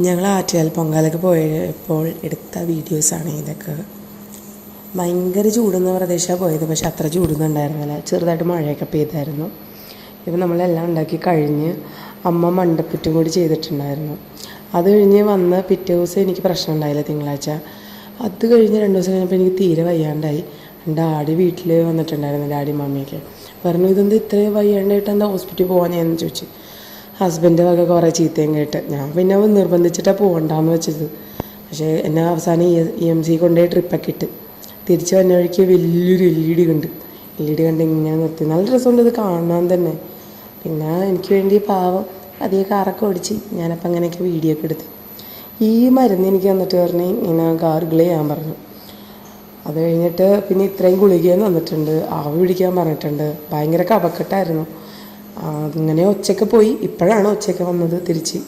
ഞങ്ങൾ ആറ്റുകാൽ പൊങ്കാലയ്ക്ക് പോയപ്പോൾ എടുത്ത വീഡിയോസാണ് ഇതൊക്കെ. ഭയങ്കര ചൂടുന്ന പ്രദേശമാണ് പോയത്, പക്ഷെ അത്ര ചൂടൊന്നും ഉണ്ടായിരുന്നില്ല. ചെറുതായിട്ട് മഴയൊക്കെ പെയ്തായിരുന്നു. ഇപ്പം നമ്മളെല്ലാം ഉണ്ടാക്കി കഴിഞ്ഞ് അമ്മ മണ്ടപ്പുറ്റും കൂടി ചെയ്തിട്ടുണ്ടായിരുന്നു. അത് കഴിഞ്ഞ് വന്ന് പിറ്റേ ദിവസം എനിക്ക് പ്രശ്നം ഉണ്ടായില്ല, തിങ്കളാഴ്ച. അത് കഴിഞ്ഞ് 2 ദിവസം കഴിഞ്ഞപ്പോൾ എനിക്ക് തീരെ വയ്യാണ്ടായി. ഡാഡി വീട്ടിൽ വന്നിട്ടുണ്ടായിരുന്നു, ഡാഡി മമ്മിയൊക്കെ പറഞ്ഞു, ഇതെന്ത് ഇത്രയും വയ്യാണ്ടായിട്ട് എന്താ ഹോസ്പിറ്റലിൽ പോകാൻ ഞാൻ ചോദിച്ചു. ഹസ്ബൻഡ് വക കുറേ ചീത്തയും കേട്ട് ഞാൻ പിന്നെ നിർബന്ധിച്ചിട്ടാണ് പോകണ്ടെന്ന് വെച്ചത്. പക്ഷേ എന്നെ അവസാനം EMC കൊണ്ടുപോയി ട്രിപ്പൊക്കെ ഇട്ട് തിരിച്ച് വന്ന വഴിക്ക് വലിയൊരു LED കണ്ട് ഇങ്ങനെ നിർത്തി. നല്ല രസമുണ്ട് ഇത് കാണാൻ തന്നെ. പിന്നെ എനിക്ക് വേണ്ടി പാവം അധികം കാറൊക്കെ ഓടിച്ച് ഞാനപ്പോൾ അങ്ങനെയൊക്കെ വീഡിയോ ഒക്കെ എടുത്ത്. ഈ മരുന്ന് എനിക്ക് വന്നിട്ട് പറഞ്ഞ് ഇങ്ങനെ ഗാർഗിൾ ചെയ്യാൻ പറഞ്ഞു. അത് കഴിഞ്ഞിട്ട് പിന്നെ ഇത്രയും ഗുളികയും തന്നിട്ടുണ്ട്, ആവി പിടിക്കാൻ പറഞ്ഞിട്ടുണ്ട്. ഭയങ്കര കഫക്കെട്ടായിരുന്നു. അങ്ങനെ ഒച്ചയ്ക്ക് പോയി. ഇപ്പോഴാണ് ഒച്ചയ്ക്ക് വന്നത് തിരിച്ച്.